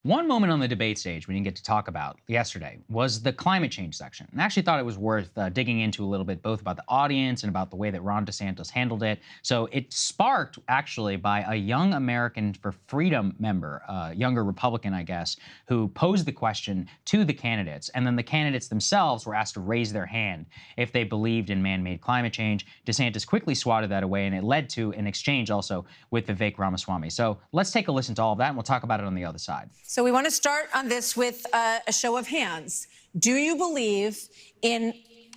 One moment on the debate stage we didn't get to talk about yesterday was the climate change section. And I actually thought it was worth digging into a little bit, both about the audience and about the way that Ron DeSantis handled it. So it sparked, actually, by a Young American for Freedom member, younger Republican, I guess, who posed the question to the candidates. And then the candidates themselves were asked to raise their hand if they believed in man-made climate change. DeSantis quickly swatted that away, and it led to an exchange also with Vivek Ramaswamy. So let's take a listen to all of that, and we'll talk about it on the other side. So we want to start on this with a show of hands. Do you believe in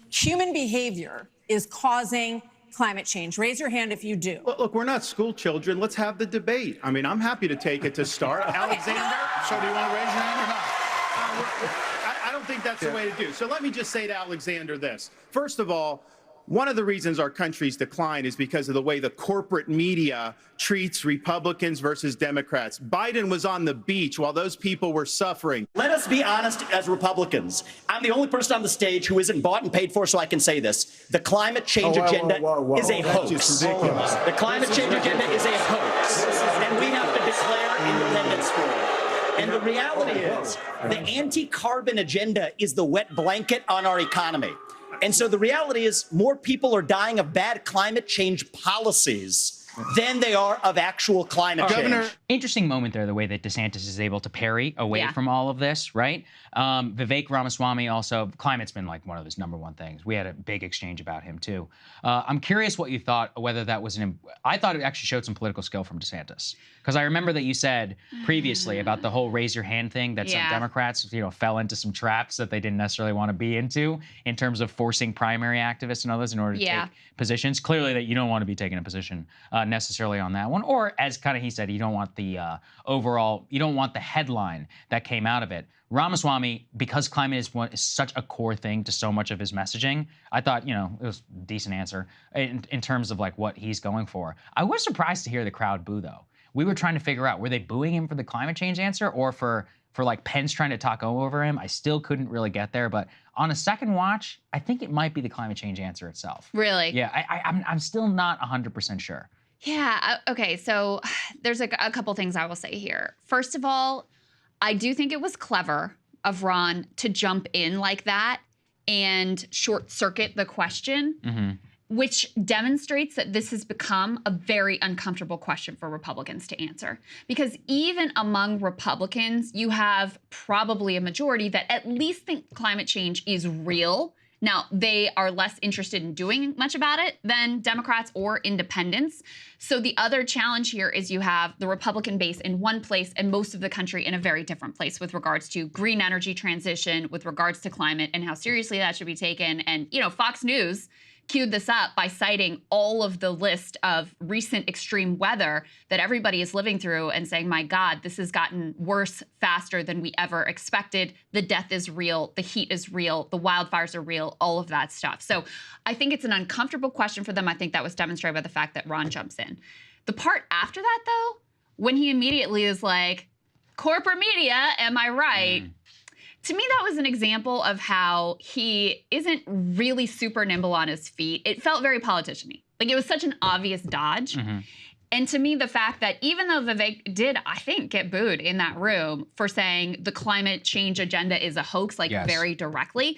human behavior is causing climate change? Raise your hand if you do. Well, look, we're not school children. Let's have the debate. I mean, I'm happy to take it to start. Alexander, so do you want to raise your hand or not? I don't think that's the way to do. So let me just say to Alexander this. First of all, one of the reasons our country's decline is because of the way the corporate media treats Republicans versus Democrats. Biden was on the beach while those people were suffering. Let us be honest as Republicans. I'm the only person on the stage who isn't bought and paid for, so I can say this. The climate change agenda is a hoax. The climate change agenda is a hoax. And we have to declare independence for it. And the reality is, the anti-carbon agenda is the wet blanket on our economy. And so the reality is more people are dying of bad climate change policies than they are of actual climate change. Interesting moment there, the way that DeSantis is able to parry away from all of this, right? Vivek Ramaswamy also, climate's been like one of his #1 things. We had a big exchange about him too. I'm curious what you thought, whether that was I thought it actually showed some political skill from DeSantis. Because I remember that you said previously about the whole raise your hand thing that some Democrats, fell into some traps that they didn't necessarily want to be into in terms of forcing primary activists and others in order to take positions. Clearly that you don't want to be taking a position necessarily on that one. Or as kind of he said, you don't want the you don't want the headline that came out of it. Ramaswamy, because climate is such a core thing to so much of his messaging, I thought, it was a decent answer in terms of like what he's going for. I was surprised to hear the crowd boo, though. We were trying to figure out, were they booing him for the climate change answer or for like Pence trying to talk over him? I still couldn't really get there, but on a second watch, I think it might be the climate change answer itself. Really? Yeah, I'm still not 100% sure. Yeah, okay, so there's a couple things I will say here. First of all, I do think it was clever of Ron to jump in like that and short circuit the question, which demonstrates that this has become a very uncomfortable question for Republicans to answer. Because even among Republicans, you have probably a majority that at least think climate change is real. Now, they are less interested in doing much about it than Democrats or independents. So the other challenge here is you have the Republican base in one place and most of the country in a very different place with regards to green energy transition, with regards to climate and how seriously that should be taken. And, Fox News queued this up by citing all of the list of recent extreme weather that everybody is living through and saying, my God, this has gotten worse faster than we ever expected. The death is real. The heat is real. The wildfires are real, all of that stuff. So I think it's an uncomfortable question for them. I think that was demonstrated by the fact that Ron jumps in. The part after that, though, when he immediately is like, corporate media, am I right? To me, that was an example of how he isn't really super nimble on his feet. It felt very politician-y. Like, it was such an obvious dodge. And to me, the fact that even though Vivek did, I think, get booed in that room for saying the climate change agenda is a hoax, like very directly,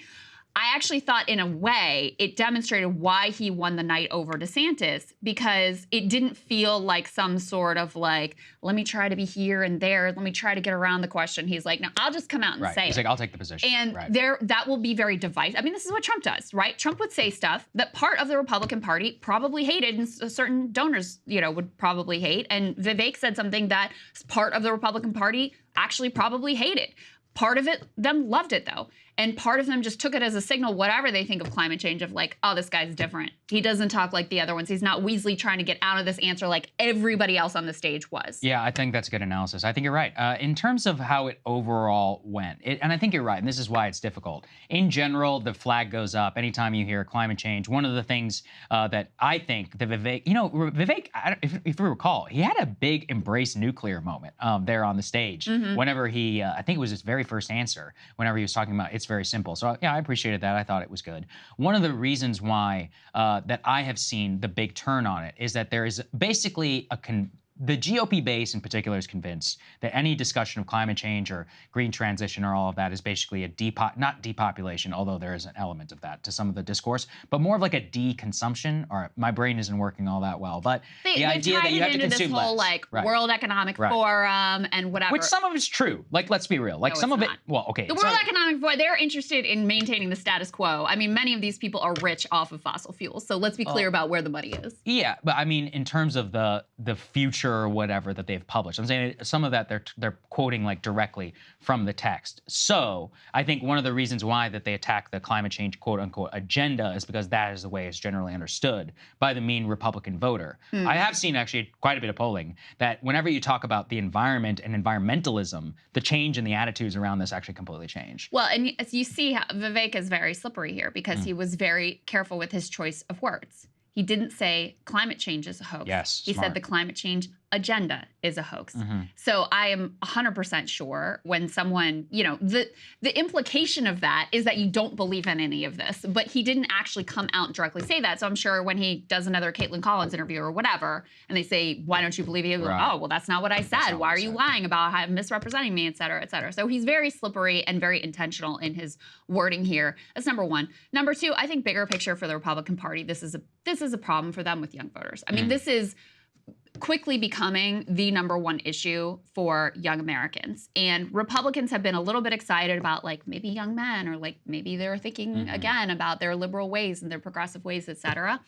I actually thought in a way it demonstrated why he won the night over DeSantis, because it didn't feel like some sort of like, let me try to be here and there. Let me try to get around the question. He's like, no, I'll just come out and say He's like, I'll take the position. And that will be very divisive. I mean, this is what Trump does, right? Trump would say stuff that part of the Republican Party probably hated and certain donors, would probably hate. And Vivek said something that part of the Republican Party actually probably hated. Part of them loved it, though. And part of them just took it as a signal, whatever they think of climate change, of like, oh, this guy's different. He doesn't talk like the other ones. He's not Weasley trying to get out of this answer like everybody else on the stage was. Yeah, I think that's a good analysis. I think you're right. In terms of how it overall went, and I think you're right, and this is why it's difficult. In general, the flag goes up anytime you hear climate change. One of the things that I think that Vivek, Vivek, if you recall, he had a big embrace nuclear moment there on the stage. Whenever he, I think it was his very first answer, whenever he was talking about it's very simple. So yeah, I appreciated that. I thought it was good. One of the reasons why that I have seen the big turn on it is that there is basically the GOP base in particular is convinced that any discussion of climate change or green transition or all of that is basically a not depopulation, although there is an element of that to some of the discourse, but more of like a deconsumption. Or my brain isn't working all that well, but the idea that you have to consume this whole less. like World Economic Forum and whatever. Which some of it's true. Like, let's be real. Like some of it. Well, okay. The World Economic Forum, they're interested in maintaining the status quo. I mean, many of these people are rich off of fossil fuels. So let's be clear about where the money is. Yeah, but I mean, in terms of the future or whatever that they've published, I'm saying some of that they're quoting like directly from the text. So I think one of the reasons why that they attack the climate change quote unquote agenda is because that is the way it's generally understood by the mean Republican voter. I have seen actually quite a bit of polling that whenever you talk about the environment and environmentalism, the change in the attitudes around this actually completely change. Well, and as you see, Vivek is very slippery here because he was very careful with his choice of words. He didn't say climate change is a hoax. Yes, he said the climate change agenda is a hoax. So I am 100% sure when someone, you know, the implication of that is that you don't believe in any of this, but he didn't actually come out and directly say that. So I'm sure when he does another Caitlin Collins interview or whatever, and they say, why don't you believe it? Oh, well, that's not what I said. Why are you lying about how misrepresenting me, et cetera, et cetera. So he's very slippery and very intentional in his wording here. That's number one. Number two, I think bigger picture for the Republican Party, this is a problem for them with young voters. I mean, this is quickly becoming the number one issue for young Americans. And Republicans have been a little bit excited about like maybe young men or like maybe they're thinking again about their liberal ways and their progressive ways, et cetera.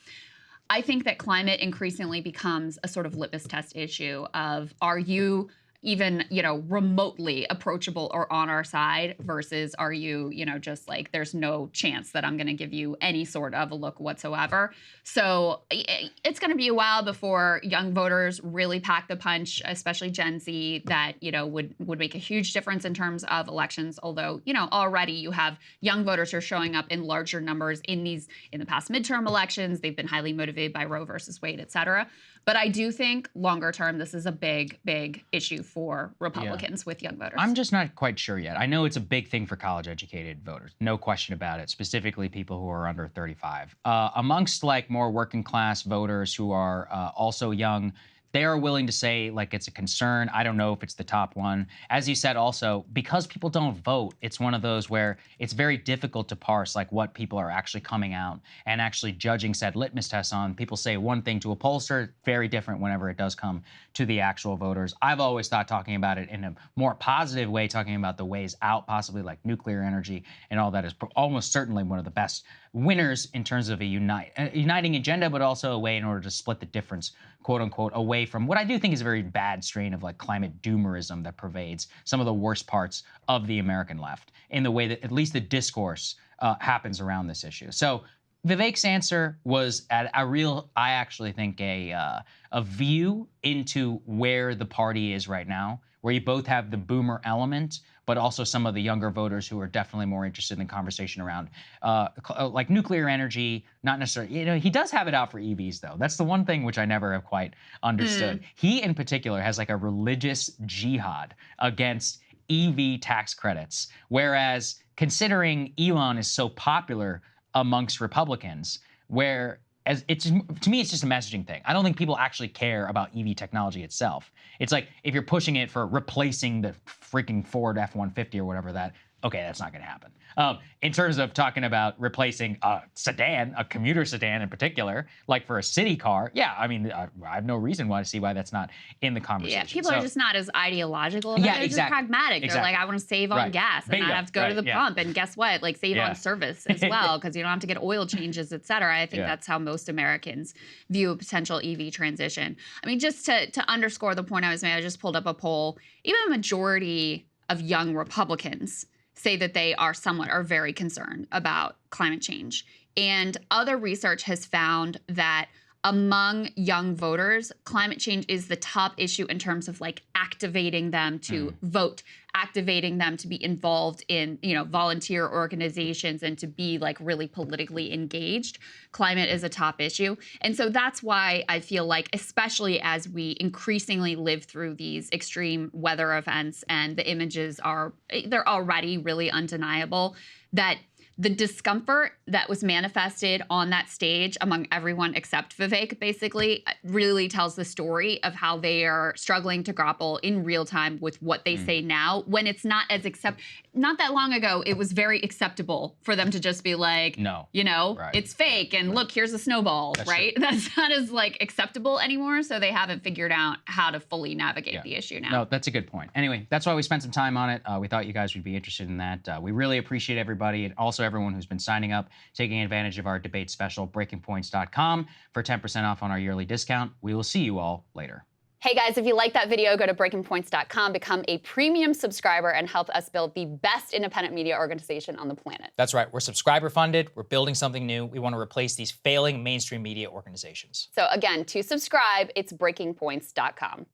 I think that climate increasingly becomes a sort of litmus test issue of are you even, you know, remotely approachable or on our side versus are you, you know, just like there's no chance that I'm going to give you any sort of a look whatsoever. So it's going to be a while before young voters really pack the punch, especially Gen Z, that, you know, would make a huge difference in terms of elections. Although, you know, already you have young voters who are showing up in larger numbers in the past midterm elections. They've been highly motivated by Roe versus Wade, et cetera. But I do think longer term, this is a big, big issue for Republicans with young voters. I'm just not quite sure yet. I know it's a big thing for college-educated voters, no question about it, specifically people who are under 35. Amongst like more working class voters who are also young, they are willing to say like it's a concern. I don't know if it's the top one. As you said also, because people don't vote, it's one of those where it's very difficult to parse like what people are actually coming out and actually judging said litmus tests on. People say one thing to a pollster, very different whenever it does come to the actual voters. I've always thought talking about it in a more positive way, talking about the ways out, possibly like nuclear energy and all that is almost certainly one of the best winners in terms of a uniting agenda, but also a way in order to split the difference, quote unquote, away from what I do think is a very bad strain of like climate doomerism that pervades some of the worst parts of the American left in the way that at least the discourse happens around this issue. So Vivek's answer was at I actually think a view into where the party is right now, where you both have the boomer element, but also some of the younger voters who are definitely more interested in the conversation around like nuclear energy, not necessarily, you know, he does have it out for EVs though. That's the one thing which I never have quite understood. He in particular has like a religious jihad against EV tax credits, whereas considering Elon is so popular amongst Republicans, where as it's to me, it's just a messaging thing. I don't think people actually care about EV technology itself. It's like if you're pushing it for replacing the freaking Ford F-150 or whatever that, okay, that's not going to happen. In terms of talking about replacing a sedan, a commuter sedan in particular, like for a city car, yeah, I mean, I have no reason why to see why that's not in the conversation. Yeah, people are just not as ideological. They're just pragmatic. They're like, I want to save on gas and not have to go to the pump. And guess what? Like save on service as well, because you don't have to get oil changes, et cetera. I think that's how most Americans view a potential EV transition. I mean, just to underscore the point I was making, I just pulled up a poll. Even a majority of young Republicans say that they are very concerned about climate change. And other research has found that among young voters, climate change is the top issue in terms of like activating them to vote, activating them to be involved in, you know, volunteer organizations and to be like really politically engaged. Climate is a top issue. And so that's why I feel like, especially as we increasingly live through these extreme weather events and the images they're already really undeniable, that the discomfort that was manifested on that stage among everyone except Vivek basically really tells the story of how they are struggling to grapple in real time with what they say now, when it's not as not that long ago, it was very acceptable for them to just be like, no, you know, right. it's fake, and look, here's a snowball, right? True. That's not as like acceptable anymore, so they haven't figured out how to fully navigate the issue now. No, that's a good point. Anyway, that's why we spent some time on it. We thought you guys would be interested in that. We really appreciate everybody, and also everyone who's been signing up, taking advantage of our debate special, breakingpoints.com, for 10% off on our yearly discount. We will see you all later. Hey guys, if you like that video, go to breakingpoints.com, become a premium subscriber, and help us build the best independent media organization on the planet. That's right. We're subscriber funded. We're building something new. We want to replace these failing mainstream media organizations. So again, to subscribe, it's breakingpoints.com.